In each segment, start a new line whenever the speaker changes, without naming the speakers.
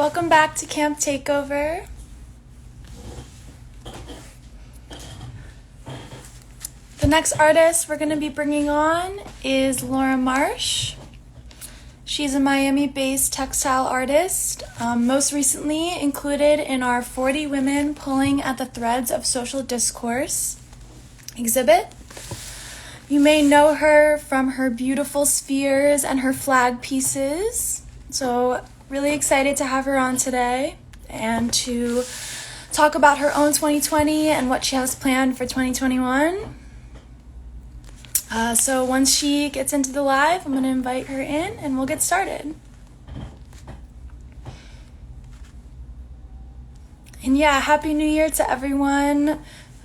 Welcome back to Camp Takeover. The next artist we're going to be bringing on is Laura Marsh. She's a Miami-based textile artist, most recently included in our 40 Women Pulling at the Threads of Social Discourse exhibit. You may know her from her beautiful spheres and her flag pieces. So really excited to have her on today and to talk about her own 2020 and what she has planned for 2021. So once she gets into the live, I'm going to invite her in and we'll get started. And yeah, Happy New Year to everyone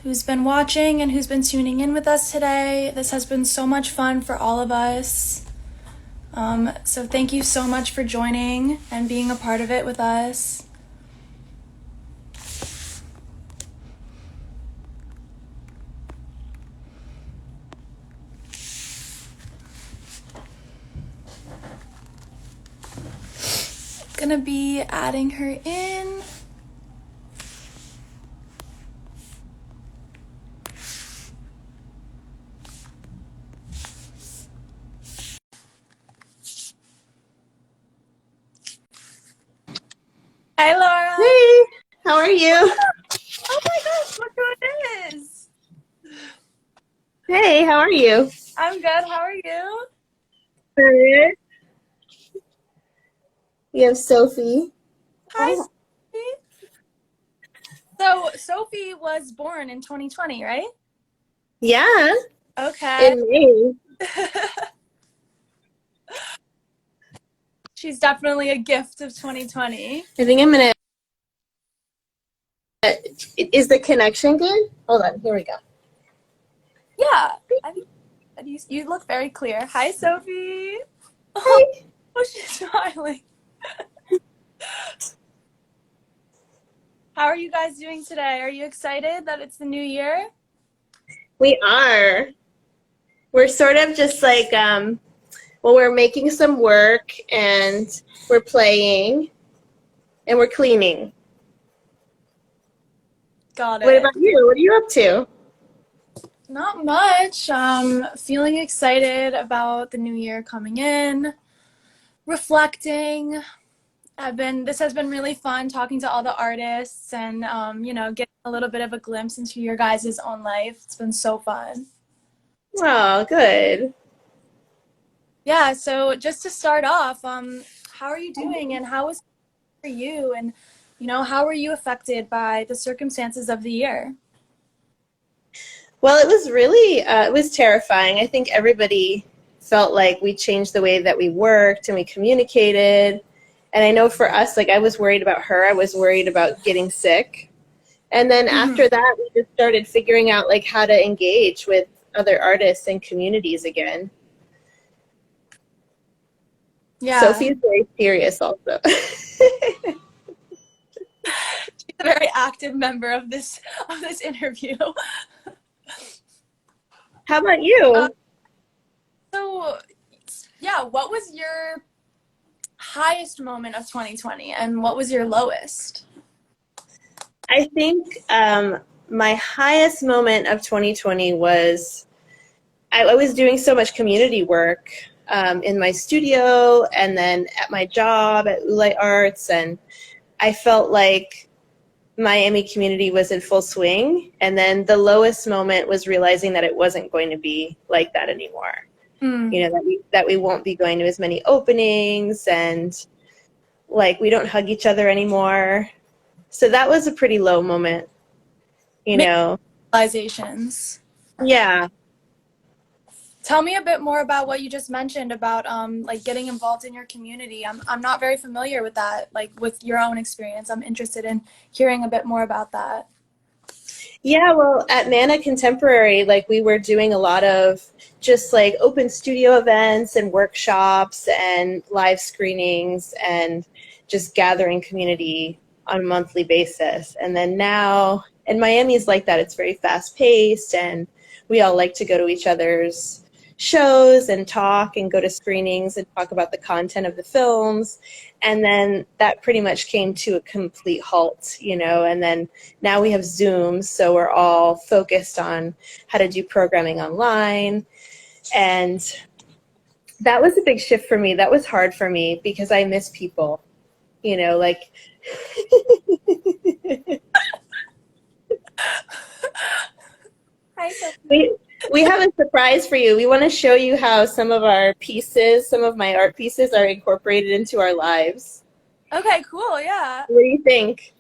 who's been watching and who's been tuning in with us today. This has been so much fun for all of us. So thank you so much for joining and being a part of it with us. Gonna be adding her in. Hi, Laura.
Hey, how are you?
Oh my gosh, look who it is.
Hey, how are you?
I'm good. How are you?
Good. We have Sophie.
Hi, Sophie. So Sophie was born in 2020, right?
Yeah,
Okay.
in May.
She's definitely a gift of 2020.
I think I'm gonna. Is the connection good? Hold on, here we go.
Yeah, I think you look very clear. Hi, Sophie.
Hey.
Oh, she's smiling. How are you guys doing today? Are you excited that it's the new year?
We are. We're sort of just like, well, we're making some work and we're playing and we're cleaning.
Got it.
What about you? What are you up to?
Not much. Feeling excited about the new year coming in, reflecting. This has been really fun talking to all the artists and, getting a little bit of a glimpse into your guys' own life. It's been so fun.
Oh, good.
Yeah, so just to start off, how are you doing and how was it for you? And, how were you affected by the circumstances of the year?
Well, it was really, it was terrifying. I think everybody felt like we changed the way that we worked and we communicated. And I know for us, like I was worried about her. I was worried about getting sick. And then after that, we just started figuring out like how to engage with other artists and communities again.
Yeah.
Sophie's very serious also.
She's a very active member of this interview.
How about you?
So, yeah, what was your highest moment of 2020 and what was your lowest?
I think my highest moment of 2020 was I was doing so much community work in my studio and then at my job at Ulay Arts, and I felt like Miami community was in full swing. And then the lowest moment was realizing that it wasn't going to be like that anymore. You know, that we won't be going to as many openings and like we don't hug each other anymore. So that was a pretty low moment, you know.
Realizations.
Yeah.
Tell me a bit more about what you just mentioned about like getting involved in your community. I'm not very familiar with that, like with your own experience. I'm interested in hearing a bit more about that.
Yeah, well, at Mana Contemporary, like we were doing a lot of just like open studio events and workshops and live screenings and just gathering community on a monthly basis. And then now, and Miami's like that, it's very fast paced and we all like to go to each other's shows and talk and go to screenings and talk about the content of the films. And then that pretty much came to a complete halt, you know, and then now we have Zoom, so we're all focused on how to do programming online. And that was a big shift for me. That was hard for me because I miss people, you know, like
Hi, Sophie.
we have a surprise for you. We want to show you how some of our pieces, some of my art pieces are incorporated into our lives.
Okay, cool, yeah.
What do you think?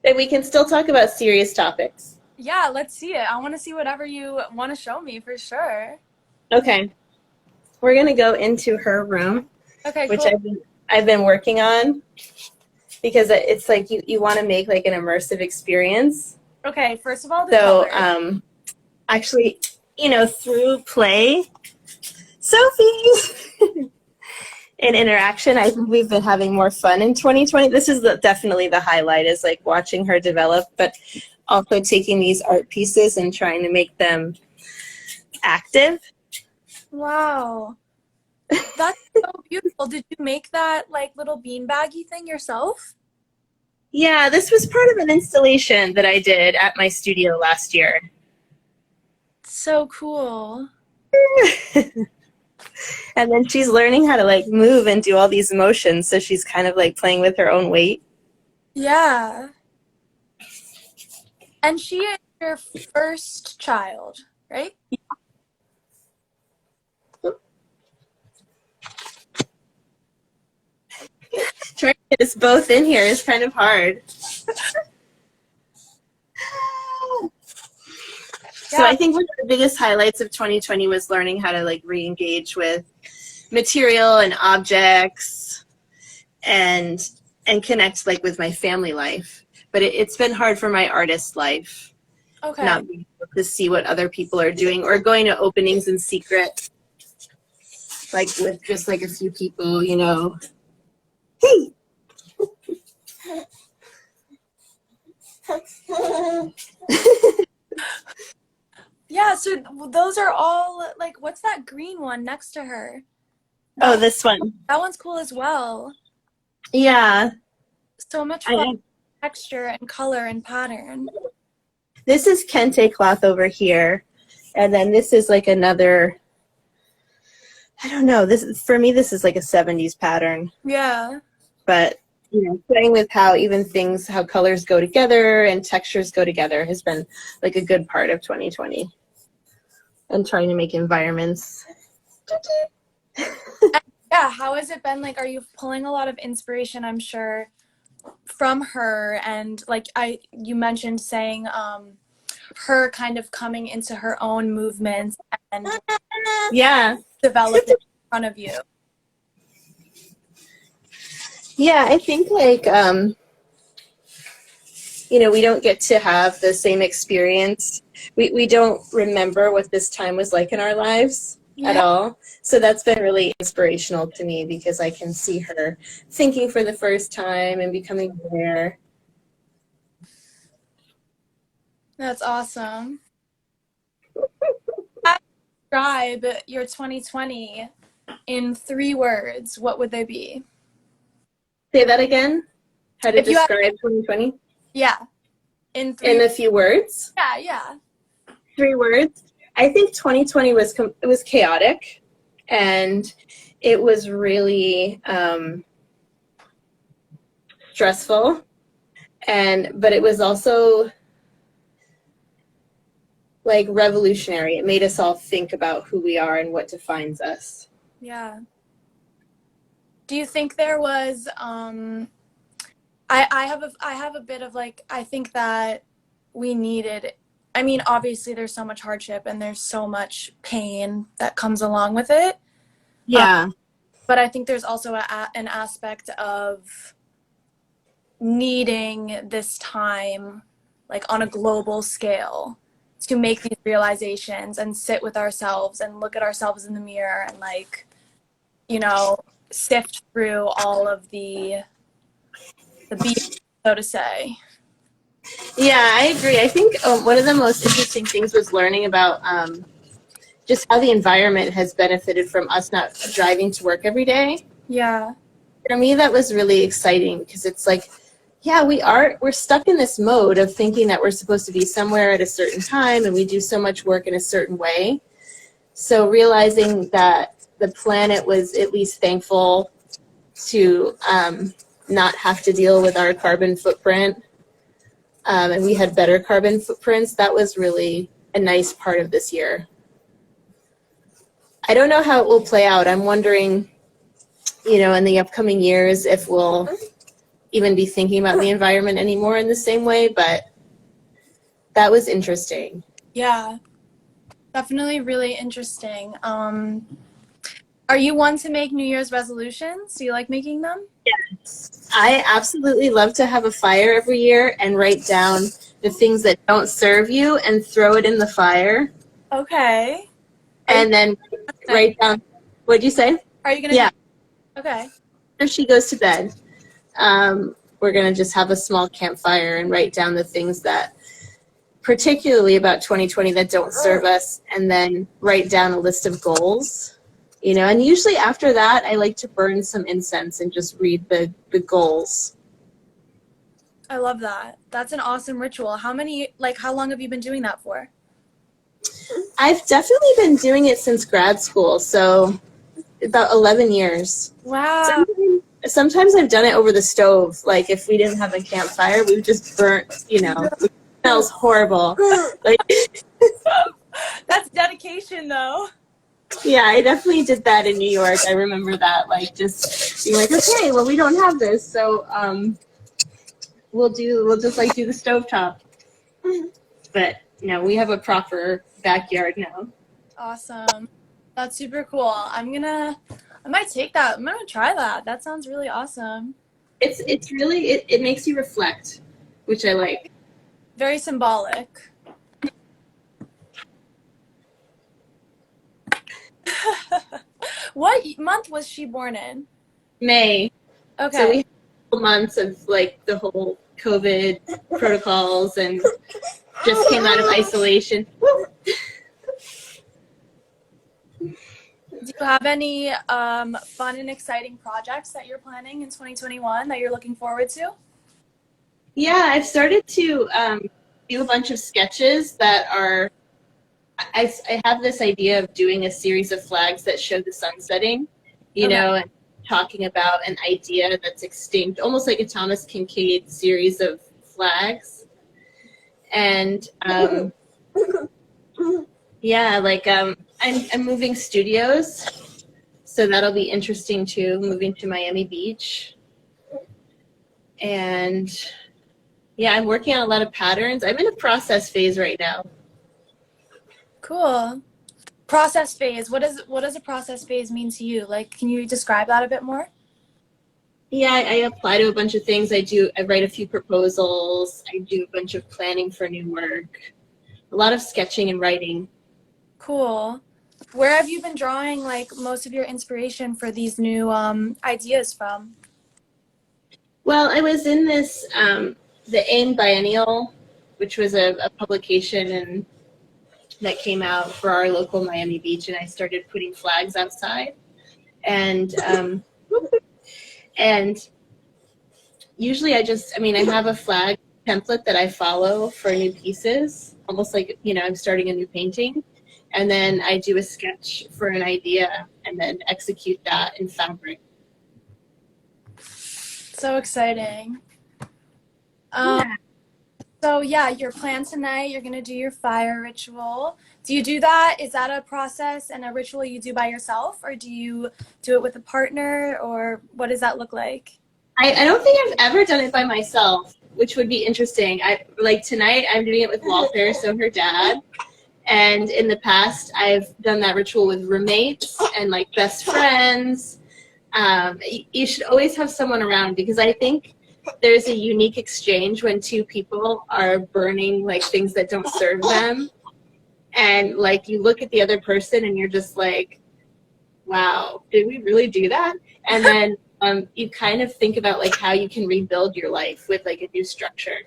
That we can still talk about serious topics.
Yeah, let's see it. I want to see whatever you want to show me for sure.
Okay. We're going to go into her room,
Okay,
which
cool.
I've been working on because it's like you want to make like an immersive experience.
Okay, first of all, the
So,
colors.
actually, you know, through play, Sophie, and interaction, I think we've been having more fun in 2020. This is definitely the highlight, is like watching her develop, but also taking these art pieces and trying to make them active.
Wow. That's so beautiful. Did you make that like little beanbaggy thing yourself?
Yeah, this was part of an installation that I did at my studio last year.
So cool.
And then she's learning how to like move and do all these motions, so she's kind of like playing with her own weight.
Yeah. And she is your first child, right?
Trying to get us both in here is kind of hard. So I think one of the biggest highlights of 2020 was learning how to like re-engage with material and objects and connect like with my family life. But it's been hard for my artist life,
Okay.
not being able to see what other people are doing or going to openings in secret, like with just like a few people, you know. Hey.
Yeah, so those are all like, what's that green one next to her?
Oh, this one.
That one's cool as well.
Yeah.
So much fun texture and color and pattern.
This is kente cloth over here. And then this is like another, I don't know, for me this is like a 70s pattern.
Yeah.
But, you know, playing with how even things, how colors go together and textures go together has been like a good part of 2020. And trying to make environments.
Yeah, how has it been? Like, are you pulling a lot of inspiration, I'm sure, from her? And like you mentioned saying her kind of coming into her own movements and
Yeah,
developing in front of you.
Yeah, I think like you know, we don't get to have the same experience. We don't remember what this time was like in our lives at all. So that's been really inspirational to me because I can see her thinking for the first time and becoming aware.
That's awesome. Describe your 2020 in 3 words. What would they be?
Say that again? How to describe 2020?
Yeah. In
a few words?
Yeah.
3 words? I think 2020 was chaotic, and it was really stressful, but it was also like revolutionary. It made us all think about who we are and what defines us.
Yeah. Do you think there was I have a bit of like, I think that we needed, I mean, obviously there's so much hardship and there's so much pain that comes along with it.
Yeah.
But I think there's also an aspect of needing this time, like on a global scale, to make these realizations and sit with ourselves and look at ourselves in the mirror and like, you know, sift through all of the beats, so to say.
Yeah, I agree. I think one of the most interesting things was learning about just how the environment has benefited from us not driving to work every day.
Yeah.
For me, that was really exciting because it's like, yeah, we're stuck in this mode of thinking that we're supposed to be somewhere at a certain time and we do so much work in a certain way. So realizing that the planet was at least thankful to not have to deal with our carbon footprint, and we had better carbon footprints, that was really a nice part of this year. I don't know how it will play out. I'm wondering, in the upcoming years if we'll even be thinking about the environment anymore in the same way, but that was interesting.
Yeah. Definitely really interesting. Are you one to make New Year's resolutions? Do you like making them?
Yes. I absolutely love to have a fire every year and write down the things that don't serve you and throw it in the fire.
Okay.
And then write down, what'd you say?
Are you going to?
Yeah.
Okay.
After she goes to bed, we're going to just have a small campfire and write down the things that, particularly about 2020, that don't serve us, and then write down a list of goals. And usually after that, I like to burn some incense and just read the goals.
I love that. That's an awesome ritual. How long have you been doing that for?
I've definitely been doing it since grad school, so about 11 years.
Wow.
Sometimes I've done it over the stove. Like if we didn't have a campfire, we would just burnt, it smells horrible.
That's dedication though.
Yeah, I definitely did that in New York. I remember that, just being like, okay, well, we don't have this, so we'll just do the stovetop. But we have a proper backyard now.
Awesome. That's super cool. I might take that. I'm gonna try that. That sounds really awesome.
It's really it makes you reflect, which I like.
Very symbolic. What month was she born in?
May.
Okay.
So we had a couple months of the whole COVID protocols and just came out of isolation.
Do you have any fun and exciting projects that you're planning in 2021 that you're looking forward to?
Yeah, I've started to do a bunch of sketches that are. I have this idea of doing a series of flags that show the sun setting, and talking about an idea that's extinct, almost like a Thomas Kincaid series of flags. And I'm moving studios, so that'll be interesting too, moving to Miami Beach. And yeah, I'm working on a lot of patterns. I'm in a process phase right now.
Cool. Process phase. What does a process phase mean to you? Can you describe that a bit more?
Yeah, I apply to a bunch of things. I write a few proposals. I do a bunch of planning for new work. A lot of sketching and writing.
Cool. Where have you been drawing most of your inspiration for these new ideas from?
Well, I was in this the AIM Biennial, which was a publication that came out for our local Miami Beach, and I started putting flags outside. And usually I have a flag template that I follow for new pieces, almost like, I'm starting a new painting. And then I do a sketch for an idea and then execute that in fabric.
So exciting. So yeah, your plan tonight, you're going to do your fire ritual. Do you do that? Is that a process and a ritual you do by yourself, or do you do it with a partner, or what does that look like?
I don't think I've ever done it by myself, which would be interesting. Tonight I'm doing it with Walter, so her dad. And in the past, I've done that ritual with roommates and best friends. You should always have someone around, because I think there's a unique exchange when two people are burning things that don't serve them, and you look at the other person and you're just like, wow, did we really do that? And then you kind of think about how you can rebuild your life with a new structure.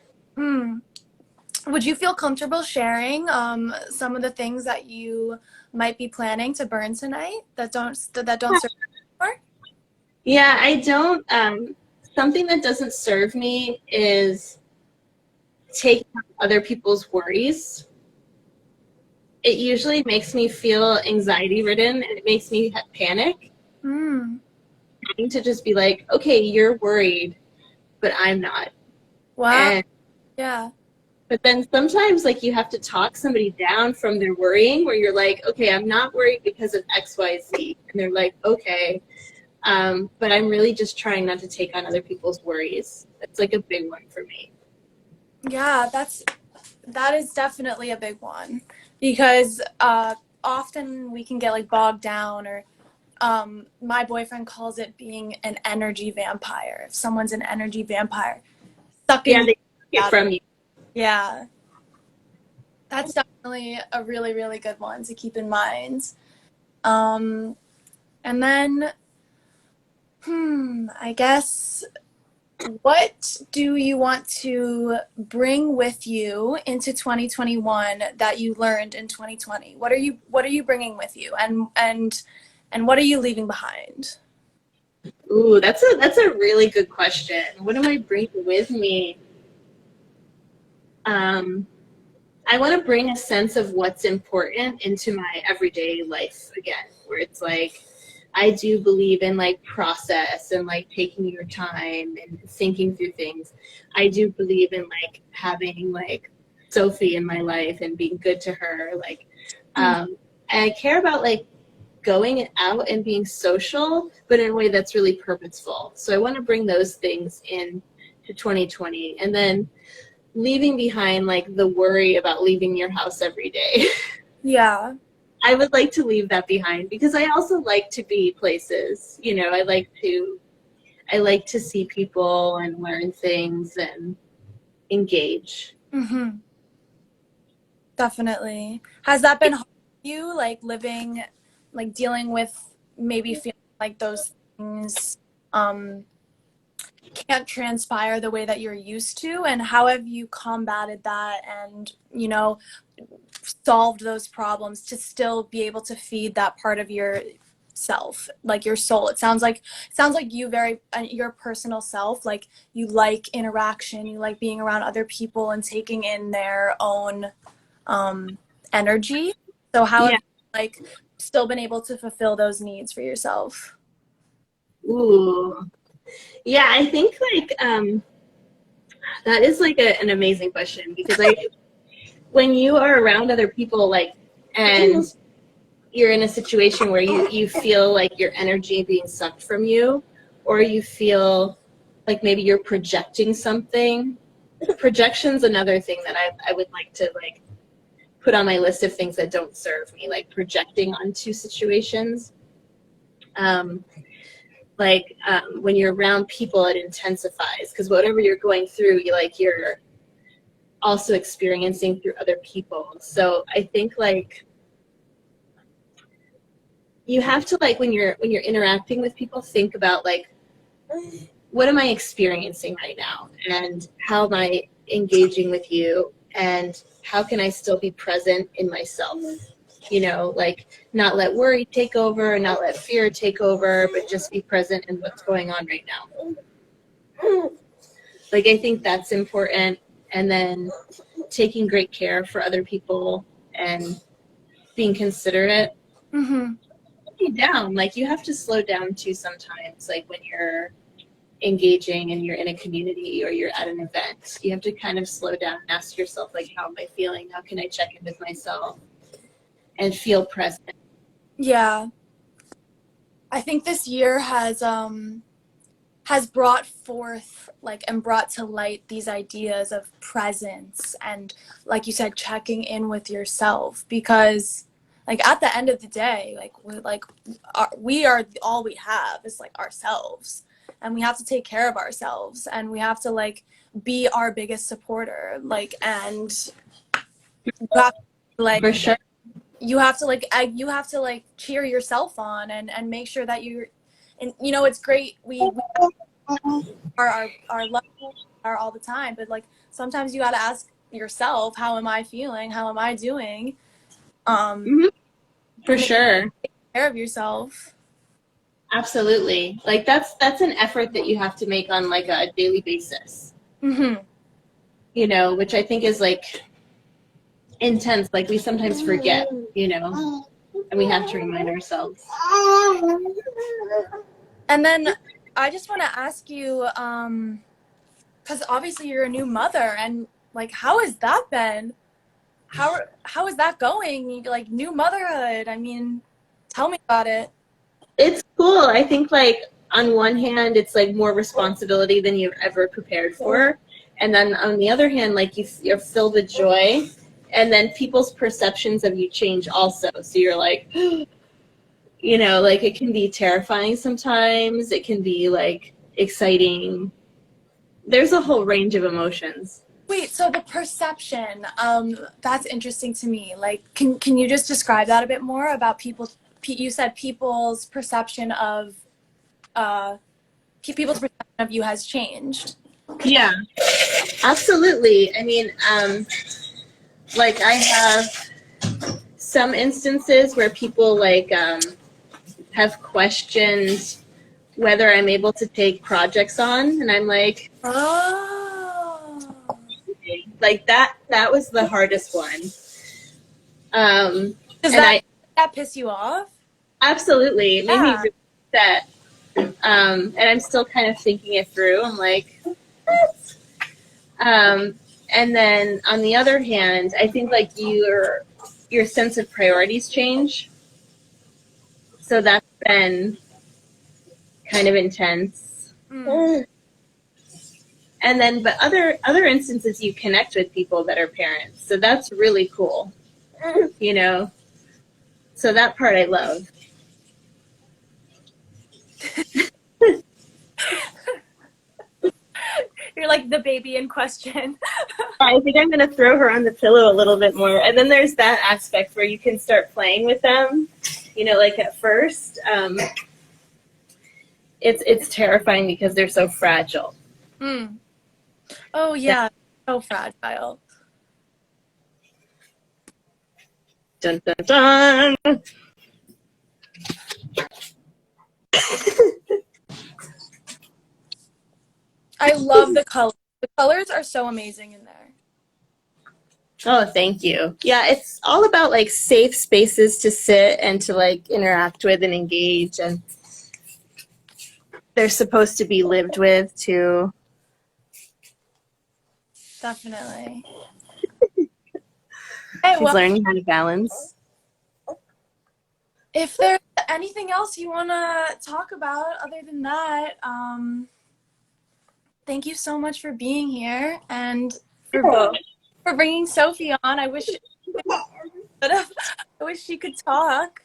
Would you feel comfortable sharing some of the things that you might be planning to burn tonight that don't serve you anymore?
Yeah, I don't. Something that doesn't serve me is taking on other people's worries. It usually makes me feel anxiety ridden and it makes me panic.
Mm.
I need to just be like, okay, you're worried, but I'm not.
Wow.
And
Yeah.
but then sometimes like you have to talk somebody down from their worrying where you're like, okay, I'm not worried because of XYZ. And they're like, okay. But I'm really just trying not to take on other people's worries. That's like a big one for me.
Yeah, that is definitely a big one because often we can get like bogged down or my boyfriend calls it being an energy vampire. If someone's an energy vampire,
Yeah,
sucking
they take it
out of
from you.
yeah, that's definitely a really, really good one to keep in mind. Um, and then, I guess, what do you want to bring with you into 2021 that you learned in 2020? What are you bringing with you, and what are you leaving behind?
Ooh, that's a really good question. What am I bringing with me? Um, I want to bring a sense of what's important into my everyday life again, where it's like I do believe in like process and like taking your time and thinking through things. I do believe in like having like Sophie in my life and being good to her. Like, and I care about like going out and being social, but in a way that's really purposeful. So I want to bring those things in to 2020, and then leaving behind like the worry about leaving your house every day.
Yeah.
I would like to leave that behind because I also like to be places. You know, I like to see people and learn things and engage.
Mm-hmm. Definitely. Has that been hard for you, like living, like dealing with maybe feeling like those things um, can't transpire the way that you're used to? And how have you combated that and, solved those problems to still be able to feed that part of your self, like your soul? It sounds like you very your personal self, like you like interaction, you like being around other people and taking in their own um, energy. So how have
Yeah.
you like still been able to fulfill those needs for yourself?
Ooh. Yeah, I think like that is like an amazing question because when you are around other people like and you're in a situation where you feel like your energy being sucked from you, or you feel like maybe you're projecting something. Projection's another thing that I would like to like put on my list of things that don't serve me, like projecting onto situations. Um, when you're around people, it intensifies because whatever you're going through, you're also experiencing through other people. So I think like you have to like when you're interacting with people, think about like what am I experiencing right now and how am I engaging with you and how can I still be present in myself, like not let worry take over, not let fear take over, but just be present in what's going on right now. Like I think that's important. And then taking great care for other people and being considerate.
Mm-hmm.
Down, like you have to slow down too sometimes, like when you're engaging and you're in a community or you're at an event, you have to kind of slow down and ask yourself like, how am I feeling, how can I check in with myself and feel present.
Yeah, I think this year has brought forth like and brought to light these ideas of presence and, like you said, checking in with yourself, because like at the end of the day, we are all we have is like ourselves, and we have to take care of ourselves, and we have to like be our biggest supporter, like, and you have to, like
For sure.
you have to like cheer yourself on and make sure that you're, and it's great, we are our love are all the time, but like sometimes you got to ask yourself. How am I feeling? How am I doing?
Mhm. For sure.
Take care of yourself.
Absolutely. Like that's an effort that you have to make on like a daily basis,
Mm-hmm.
you know, which I think is like intense. Like we sometimes forget, you know, and we have to remind ourselves.
And then I just want to ask you, because obviously you're a new mother, and like, how has that been? How is that going? Like new motherhood. I mean, tell me about it.
It's cool. I think like on one hand, it's like more responsibility than you've ever prepared for, and then on the other hand, like you're filled with joy, and then people's perceptions of you change also. So you're like, you know, like it can be terrifying sometimes. It can be like exciting. There's a whole range of emotions.
Wait, so the perception, that's interesting to me. Like, can you just describe that a bit more about people? You said people's perception of people's perception of you has changed.
Yeah, absolutely. I mean, like I have some instances where people like have questioned whether I'm able to take projects on, and I'm
Oh.
like that was the hardest one.
Does
And I
that piss you off?
absolutely, it made me
Yeah.
really upset. And I'm still kind of thinking it through. I'm like, what? And then on the other hand, I think like your sense of priorities change. So that's been kind of intense.
Mm.
And then, but other instances, you connect with people that are parents, so that's really cool. You know, so that part I love.
You're like the baby in question.
I think I'm gonna throw her on the pillow a little bit more, and then there's that aspect where you can start playing with them. You know, like at first, it's terrifying because they're so fragile.
Mm. Oh yeah, so fragile.
Dun dun dun.
I love the colors. The colors are so amazing in there.
Oh, thank you. Yeah, it's all about like safe spaces to sit and to like interact with and engage, and they're supposed to be lived with too.
Definitely. Hey,
She's
well,
learning how to balance.
if there's anything else you want to talk about other than that, thank you so much for being here and for bringing Sophie on. I wish she could talk.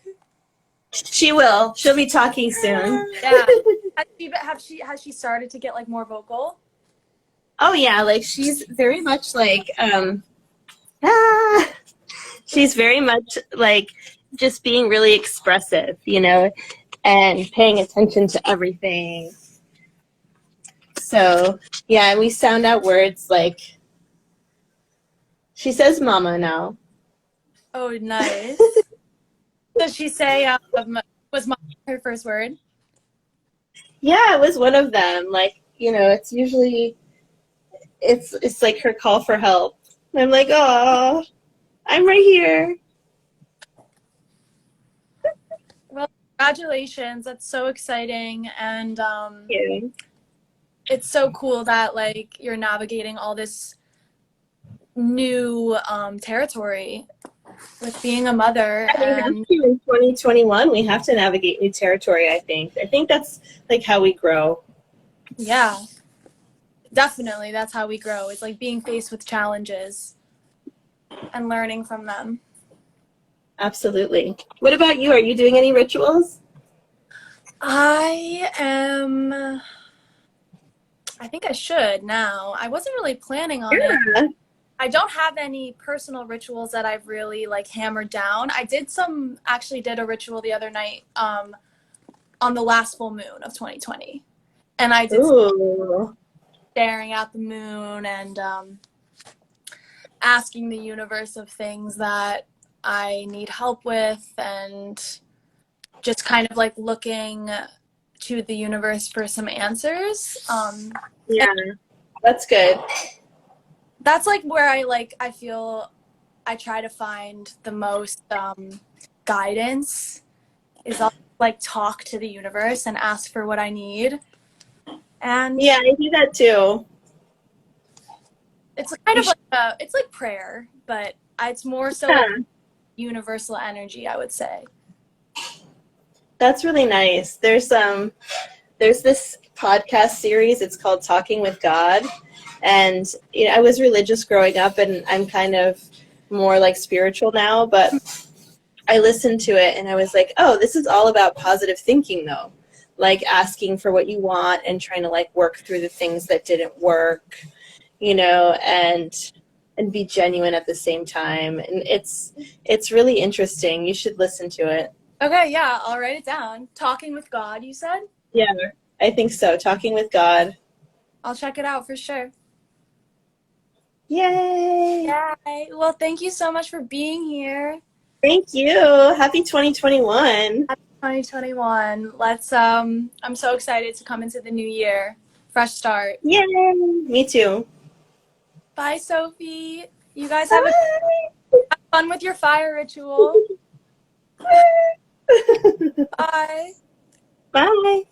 She will. She'll be talking soon.
Yeah. Has she started to get like more vocal?
Oh yeah, like she's very much like she's very much like just being really expressive, you know, and paying attention to everything. So yeah, and we sound out words like she says mama now.
Oh, nice. Does she say was mom her first word?
Yeah, it was one of them. Like, you know, it's usually it's like her call for help. And I'm like, oh, I'm right here.
Well, congratulations. That's so exciting, and
Yeah.
it's so cool that like you're navigating all this new territory with being a mother.
We have
And
to in 2021. We have to navigate new territory. I think. I think that's like how we grow.
yeah, definitely that's how we grow. It's like being faced with challenges and learning from them.
Absolutely. What about you? Are you doing any rituals?
I am. I think I should now. I wasn't really planning on it.
Yeah.
I don't have any personal rituals that I've really like hammered down. I actually did a ritual the other night on the last full moon of 2020. And I did
Ooh.
staring at the moon, and asking the universe of things that I need help with, and just kind of like looking to the universe for some answers.
Yeah, that's good.
That's like where I feel I try to find the most guidance, is I'll like talk to the universe and ask for what I need. And
Yeah, I do that too.
it's kind of like it's like prayer, but it's more so
Yeah,
like universal energy, I would say.
that's really nice. There's this podcast series. It's called Talking with God, and I was religious growing up, and I'm kind of more like spiritual now. But I listened to it, and I was like, oh, this is all about positive thinking, though. Like asking for what you want and trying to like work through the things that didn't work, and be genuine at the same time. And it's really interesting. You should listen to it.
Okay, yeah, I'll write it down. Talking with God, you said?
Yeah, I think so. Talking with God.
I'll check it out for sure.
Yay!
Yay. Well, thank you so much for being here.
Thank you. Happy 2021.
Happy 2021. I'm so excited to come into the new year. Fresh start.
Yay! Me too.
Bye, Sophie. You guys have
Bye.
fun with your fire ritual. Bye.
Bye.